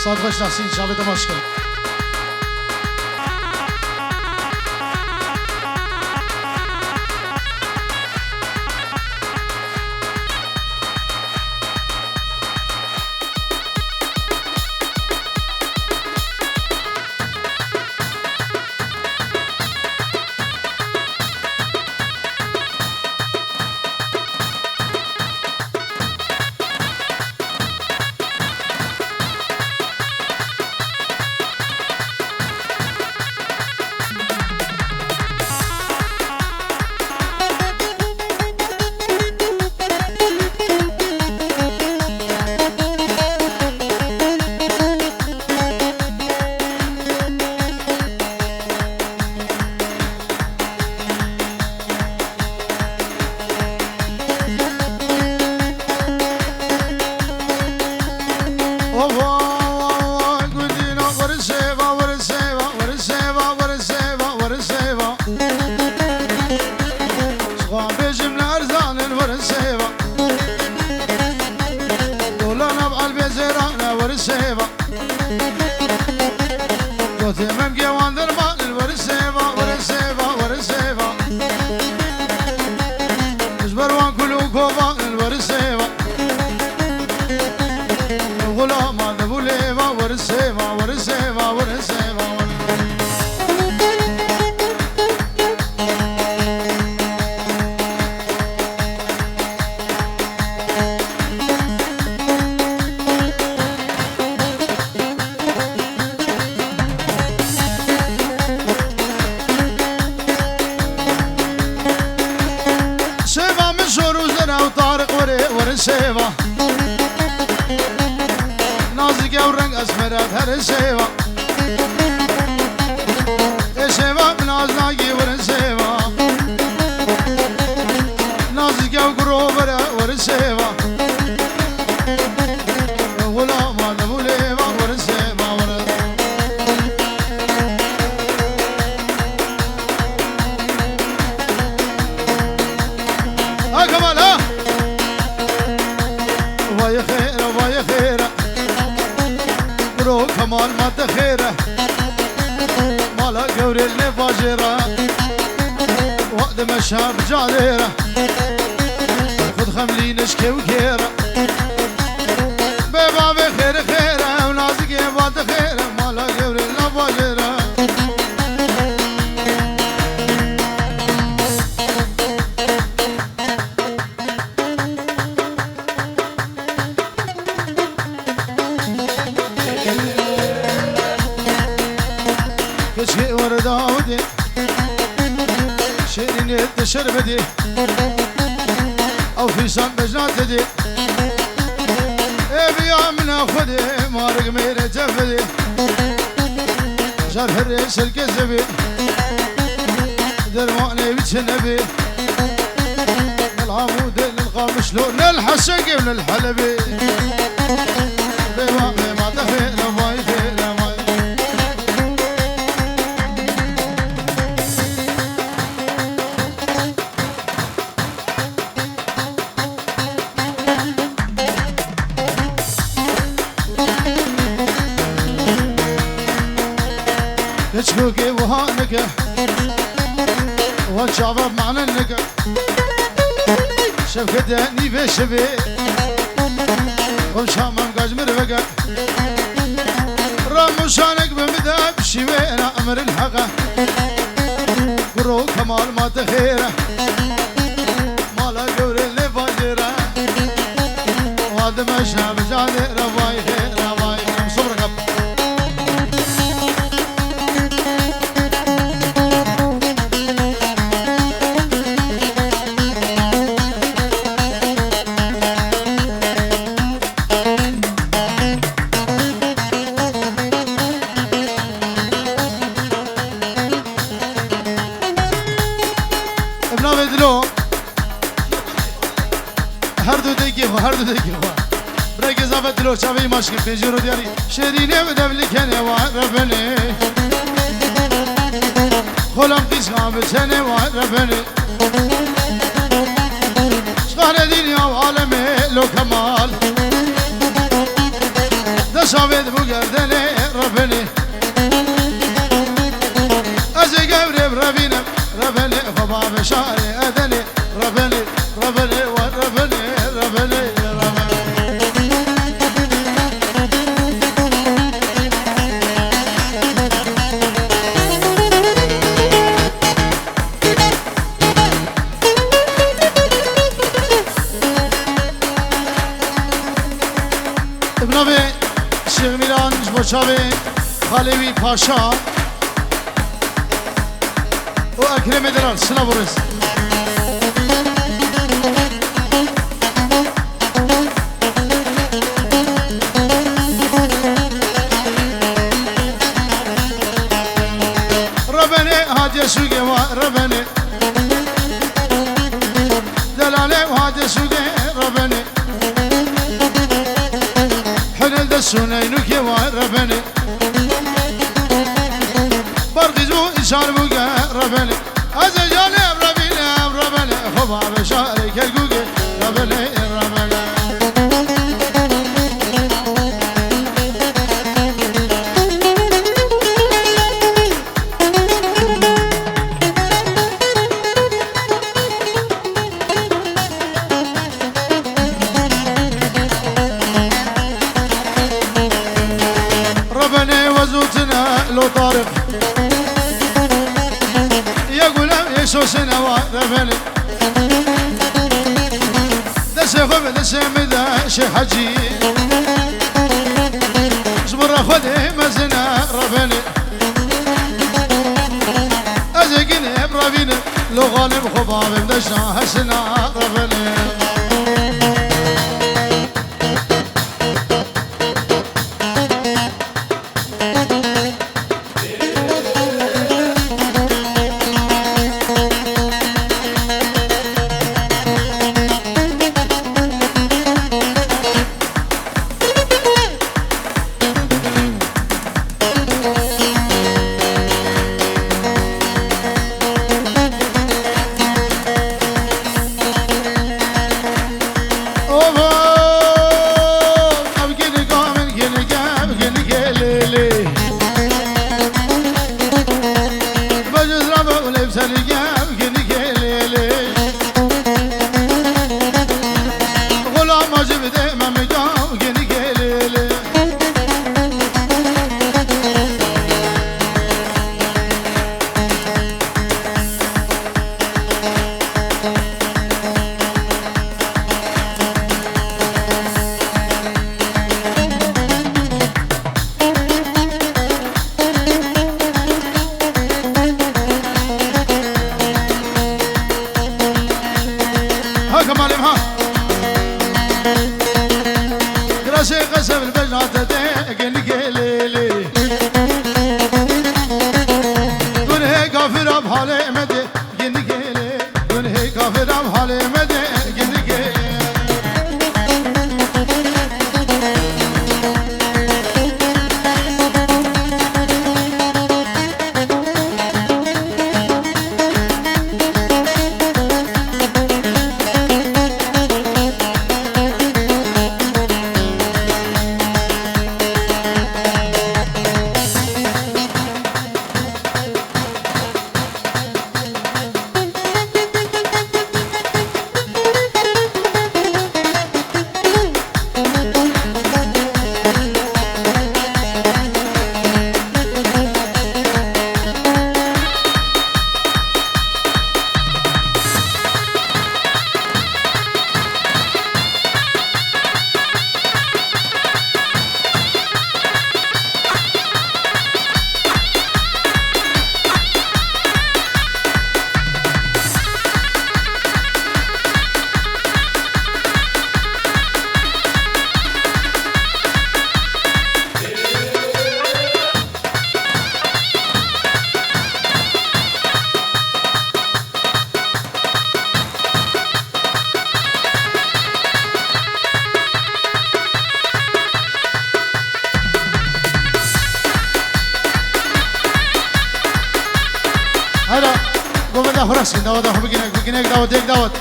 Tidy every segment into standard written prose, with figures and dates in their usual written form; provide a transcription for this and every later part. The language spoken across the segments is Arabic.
صادق شناسين شعبي دمشق. سيفا نازك يا ورنق اسمرات هر سيفا سيفا بناز ناقي ورن سيفا نازك يا وقروبر ورن سيفا غلام هذا ابو ليفا ورن سيفا ورن ها كمال ها ويا خيره ويا خيره برو كمال ما تخيره مالا قوري اللي فاجره وقت مشاب جاديره خذ خملي نشكي وكيره بيبا بخير خيره ونازق يبات خيره مالا قوري اللي فاجره كشكي وردا ودي شيرين تشربدي او في صن بجناتدي بيا من اخدي مارق ميري جفدي جرح الريش الكذبي درماني بجنبي العمود للقامش لون الحشق من الحلبي بيا ما تخيل ما يخيل شكوكي وهانك والشباب معنا النقا شبكتني في الشبي ومشامم قاج مرفقة رموشانك بمذهب شوينا أمر الحقة برو كمال ما تخيره مالا قوري اللي فاجره وهذا مشام جادي رواي خير رواي صبرك هردو دیگه برای زفت دلو چاوی ماشکی پیجرو دیاری شیرینه بدبلی کنه واحد ربنی خلم قیسقا بچنه واحد ربنی شغال دنیا و عالمه لو کمال دشاوید بو گرده بشاري أدني ربني ربني وربني ربني ابن شیخ میران جبوچاوی خالوی پاشا و اکرم درال سلام برس ربني هادي سوقي ربني دلالي وهادي سوقي ربني حنل دسونينك يا ربني برقزو إشار بوقا ربني أزجاني ربني خبا بشارك القوقي ربني ربني ربني وزوتنا لو طارق يقول يسوسنا وربني دسي خب دسي مدى شي حجي زمر خذي مزنا ربني ازقني برابيني لو غالب خباب مدشنا هسنا ربني قسم البجنات دقن قليلي قل هي كافر بحالي مدي قن قليلي قل هي كافر بحالي مدي قن قليلي هلا قوم ده فرس دعوت ده بقينك دعوت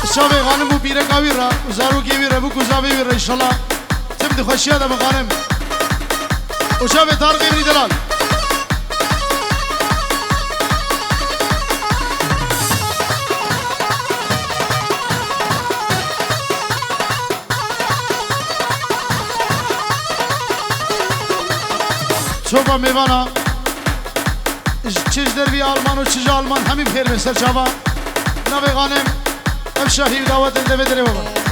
الشاب غانم بو بيرك اويرا وزارو كبير ابو كوزابي بير ان شاء الله تبدي خشيه ده مغانم وشاب طارق بن دلال صوبا میوانا چیز در بی آلمان و چیز آلمان همین بخیر بسر چابا نوی غانم افشاهی دعوت الده بدره بابا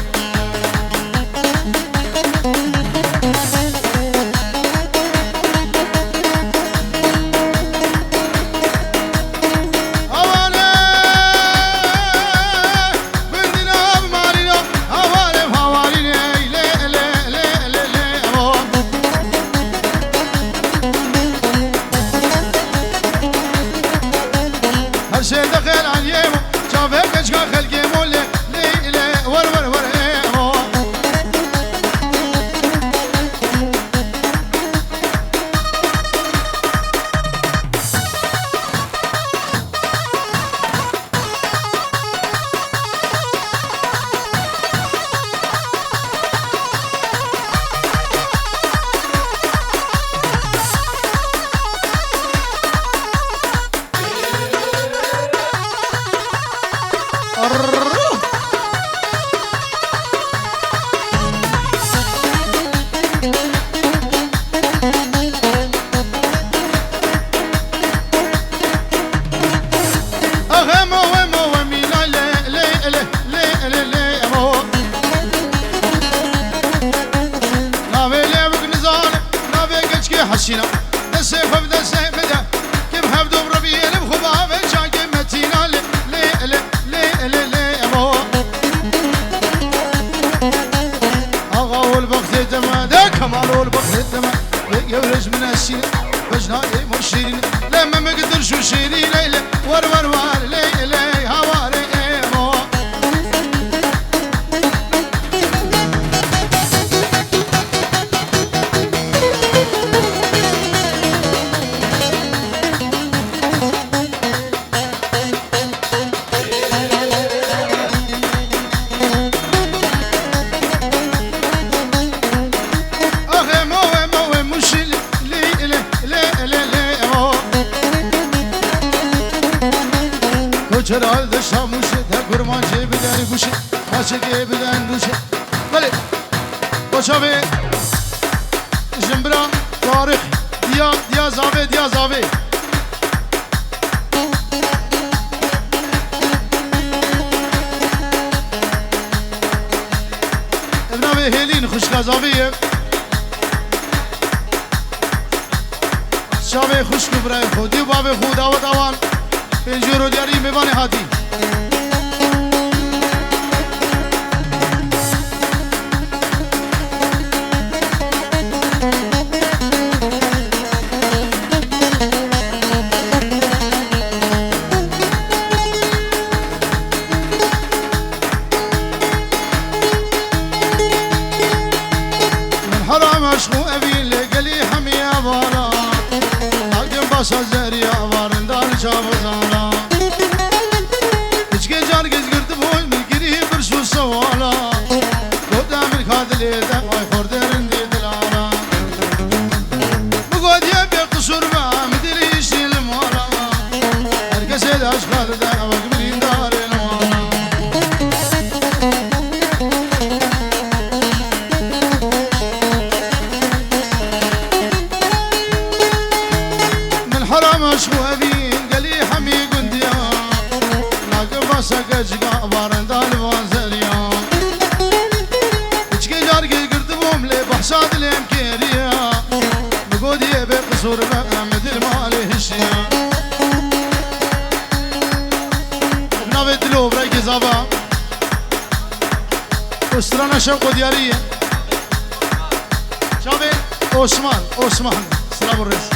حسينا دسه فبدسه بدا كيف هبدو بربي البخبا بشاك متينا لي لي لي لي لي ابو اغا والبخت دما ده كمال والبخت دما يولج من السين بجناي مرشدين لما ما قدر شو شيرين ليلى ور ور ور لي لي هواري ابو چرال دشا موشه در گرمان جه بدن گوشه ماچه که بدن دوشه بله باشاوه جنبرا تاریخ دیا زاوه ابناوه هیلین خوشکا زاویه شاوه خوشکو برای خودی بابه خود آوات آوان پنجورو دیاری میوان هاتی من حرام عشقو ابي لقلي حمي ابانا اقدم باسا زريا وارن دار شافزانا اشكي جار قزقرت بوي من قريب برشو سوالا قدام الخادلي دواي خوردرن دي دلانا بقود يبي قصور ما مدري يشيل الموالا هركسي داش خالد دواي قبلين دار الموالا من حرام اشكو ابي قلي حمي قنديا سكجا بارندان وانزليا اشكي جار قرد بوم لي بحصاد الامكيريا بقودي بقصور بأمد المالي هشيا نابد لو برايك زابا استرانا شوقو ديارية شابي عثمان سلام الرئيس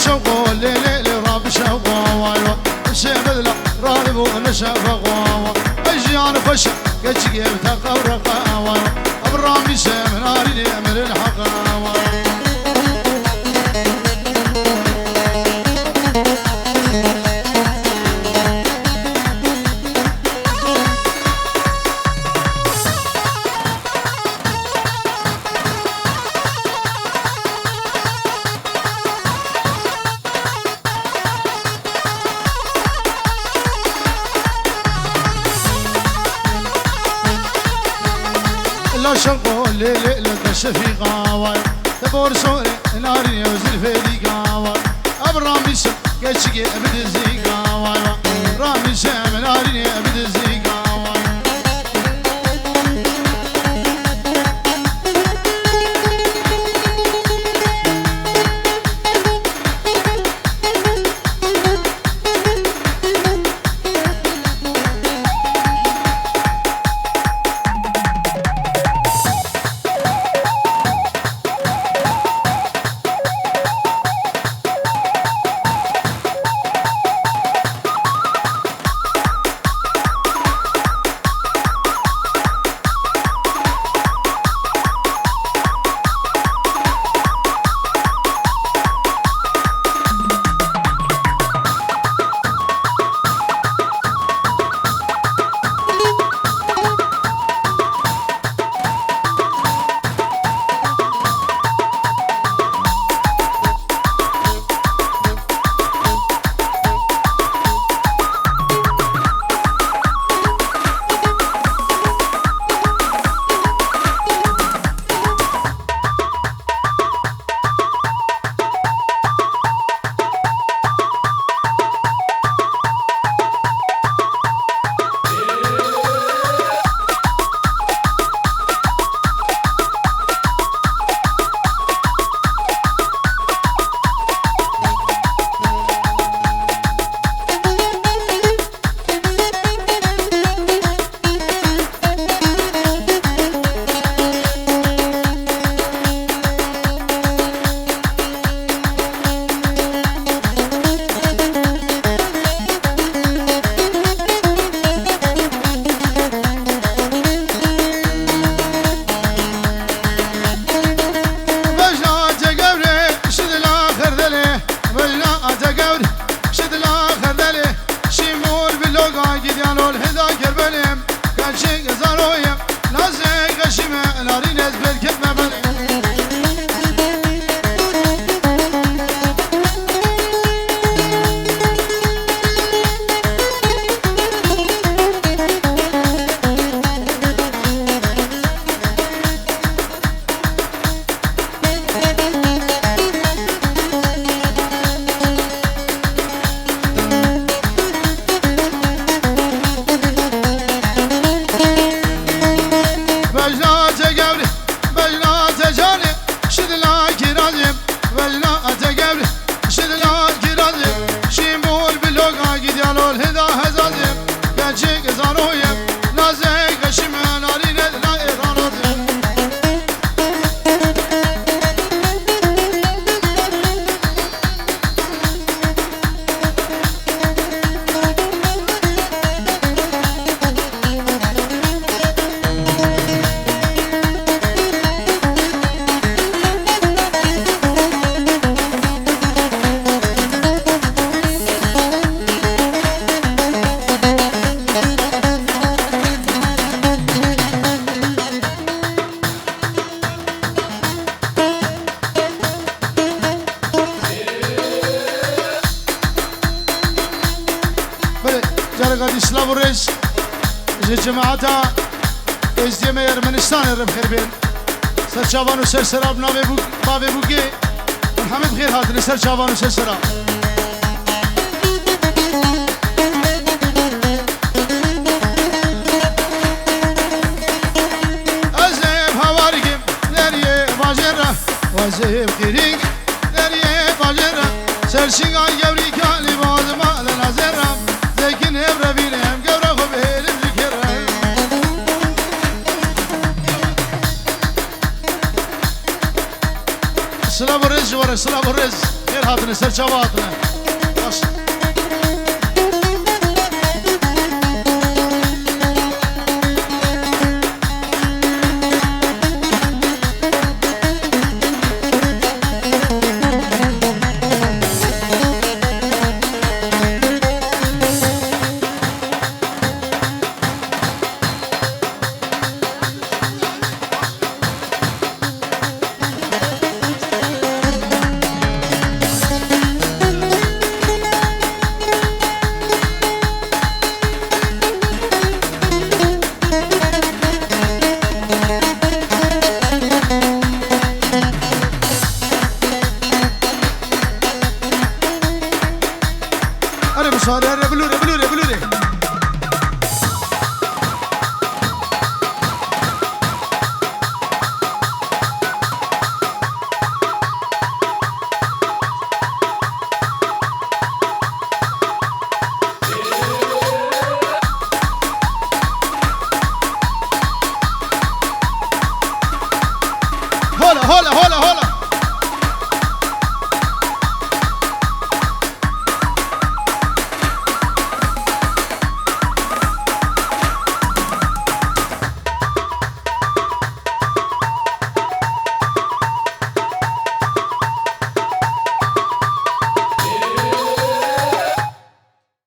شوقو ليلي راب شوقو وايوا شبدلا رالبو نشفقو اجيان فشل قجي بتقورقا وايوا ابرامي سمن اريد امر الحق وايوا عاشق ليلة الشفيقة واي تبور سوري ناري وزل فيديقا واي أبرامي سم كشكي أبد الزيقا واي رامي سم ناري أبد الزيقا واي اسلام الرئيس جماعتها ازديما ارمنستان الرب خير بين سر شافان وسر سراب ناوي بوكي محمد خير هاتن سر شافان وسر سراب ازيب هواريكم نريه باجرة وازيب خيريك نريه باجرة سر شنغان يوري كالي بازما لنازرة زيكين هبرة بينهم قبرة خبيرم ذكرة سلام الرز ورا سلام الرز خير هاتنا سر شواتنا